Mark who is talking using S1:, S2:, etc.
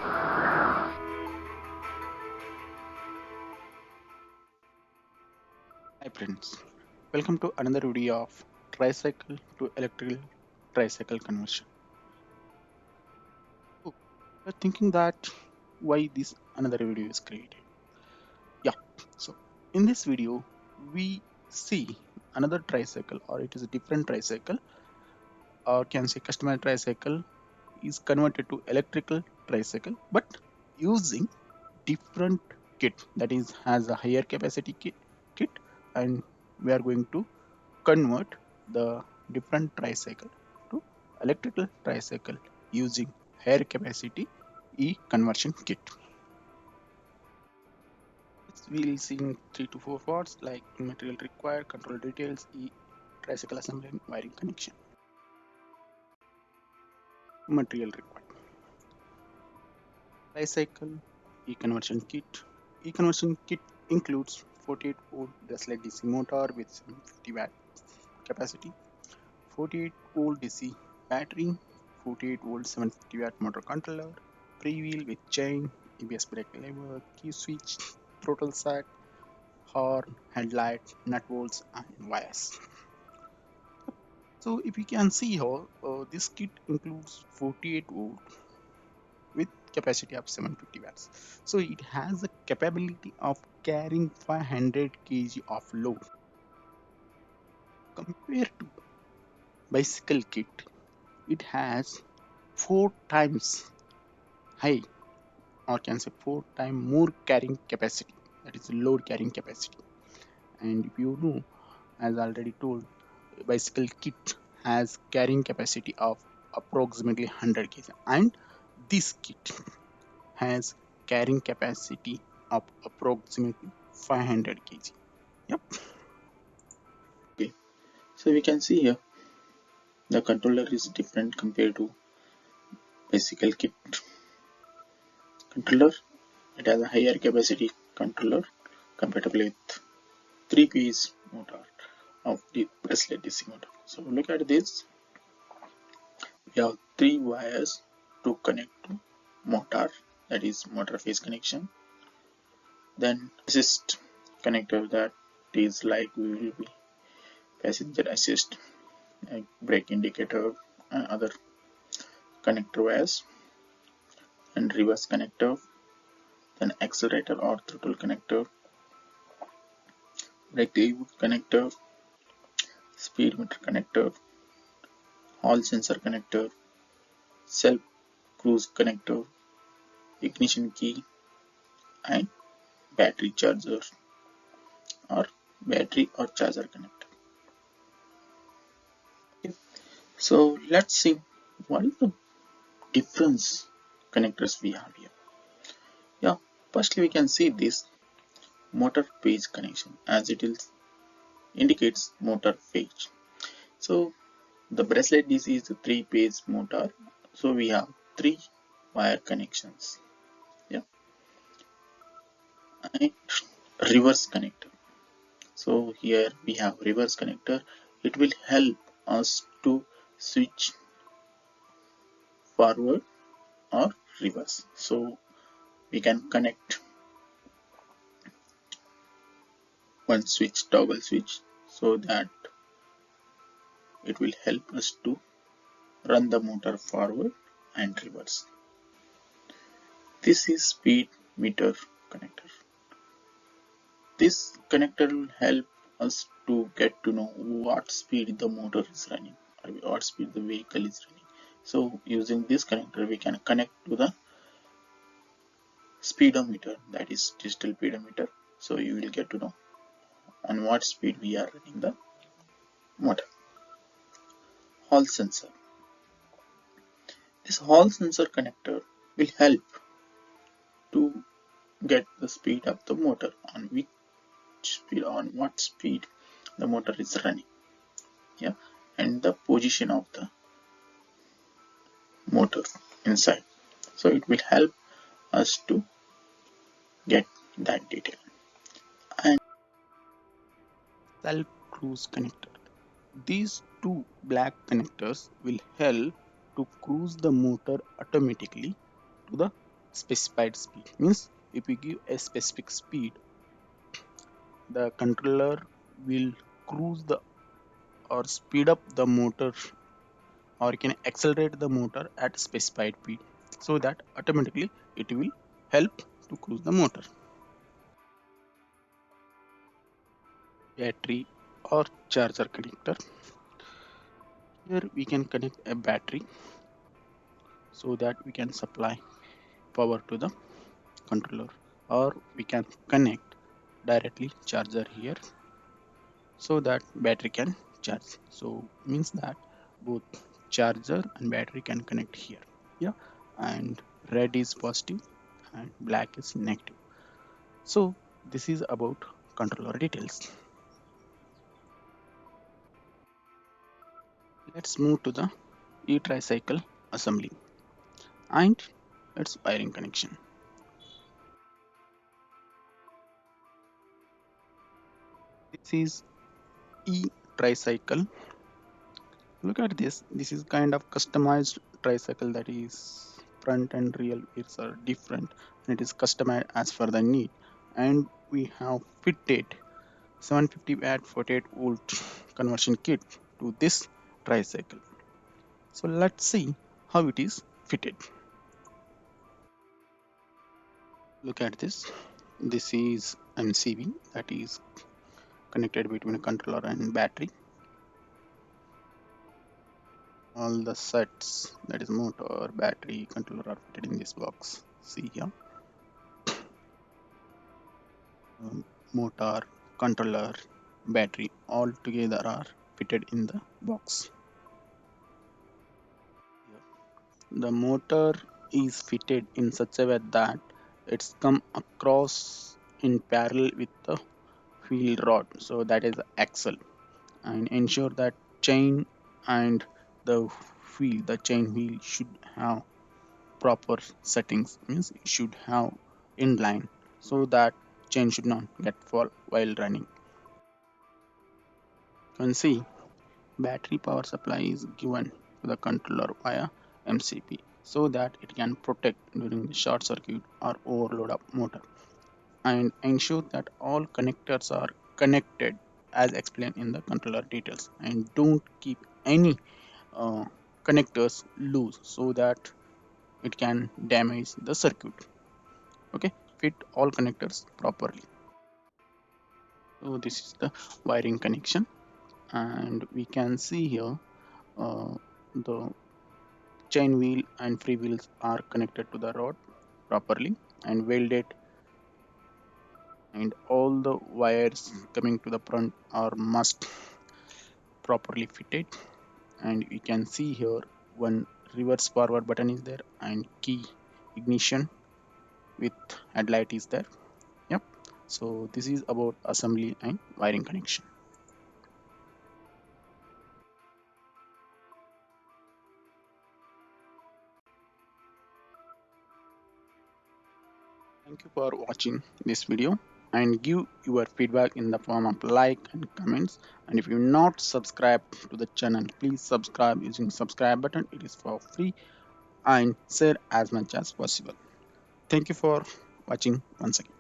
S1: Hi friends, welcome to another video of tricycle to electrical tricycle conversion. So, you're thinking that why this another video is created? Yeah, so in this video we see another tricycle, or it is a different tricycle, or can say customer tricycle is converted to electrical tricycle, but using different kit, that is has a higher capacity kit, and we are going to convert the different tricycle to electrical tricycle using higher capacity E conversion kit. We'll see in 3 to 4 parts like material required, control details, E tricycle assembly and wiring connection. Material required. Tricycle E conversion kit. E conversion kit includes 48-volt brushless DC motor with 750 watt capacity, 48-volt DC battery, 48-volt 750-watt motor controller, freewheel with chain, ABS brake lever, key switch, throttle set, horn, headlight, nut bolts, and wires. So if you can see here, this kit includes 48 volt with capacity of 750 watts. So it has the capability of carrying 500 kg of load. Compared to bicycle kit, it has 4 times high, or can say 4 times more carrying capacity, that is load carrying capacity. And if you know, as already told, bicycle kit has carrying capacity of approximately 100 kg, and this kit has carrying capacity of approximately 500 kg. Yep.
S2: Okay, so we can see here the controller is different compared to bicycle kit controller. It has a higher capacity controller compatible with 3-piece motor of the brushless DC motor. So look at this. We have 3 wires to connect to motor, that is motor phase connection. Then assist connector, that is like we will be passenger assist, like brake indicator and other connector wires, and reverse connector, then accelerator or throttle connector, brake lever connector, speedometer connector, hall sensor connector, self cruise connector, ignition key, and battery charger or battery or charger connector. Okay. So let's see what is the difference connectors we have here. Yeah, firstly we can see this motor phase connection, as it is indicates motor phase. So the bracelet DC is a 3-phase motor, so we have 3 wire connections. Yeah, and reverse connector. So here we have reverse connector. It will help us to switch forward or reverse. So we can connect one switch, toggle switch, so that it will help us to run the motor forward and reverse. This is speed meter connector. This connector will help us to get to know what speed the motor is running or what speed the vehicle is running. So using this connector we can connect to the speedometer, that is digital speedometer. So you will get to know on what speed we are running the motor. Hall sensor. This hall sensor connector will help to get the speed of the motor, on which speed, on what speed the motor is running. Yeah, and the position of the motor inside. So it will help us to get that detail. And
S1: Self cruise connector. These two black connectors will help to cruise the motor automatically to the specified speed. Means if we give a specific speed, the controller will cruise the or speed up the motor, or can accelerate the motor at specified speed, so that automatically it will help to cruise the motor. Battery or charger connector. Here we can connect a battery so that we can supply power to the controller, or we can connect directly charger here so that battery can charge. So means that both charger and battery can connect here. Yeah, and red is positive and black is negative. So this is about controller details. Let's move to the E-Tricycle assembly and its wiring connection. This is E-Tricycle. Look at this. This is kind of customized tricycle, that is front and rear wheels are different and it is customized as per the need. And we have fitted 750 watt 48-volt conversion kit to this tricycle. So let's see how it is fitted. Look at this. This is MCB, that is connected between a controller and battery. All the sets, that is motor, battery, controller, are fitted in this box. See here. Motor, controller, battery, all together are fitted in the box. The motor is fitted in such a way that it's come across in parallel with the wheel rod, so that is the axle, and ensure that chain and the the chain wheel should have proper settings, means it should have inline, so that chain should not get fall while running. You can see battery power supply is given to the controller via MCP, so that it can protect during the short circuit or overload of motor, and ensure that all connectors are connected as explained in the controller details, and don't keep any uh, connectors loose, so that it can damage the circuit. Okay, fit all connectors properly. So this is the wiring connection, and we can see here the chain wheel and free wheels are connected to the rod properly and welded, and all the wires coming to the front are must properly fitted. And we can see here one reverse forward button is there, and key ignition with headlight is there. Yep. So this is about assembly and wiring connection. Thank you for watching this video, and give your feedback in the form of like and comments. And if you're not subscribed to the channel, please subscribe using subscribe button. It is for free, and share as much as possible. Thank you for watching once again.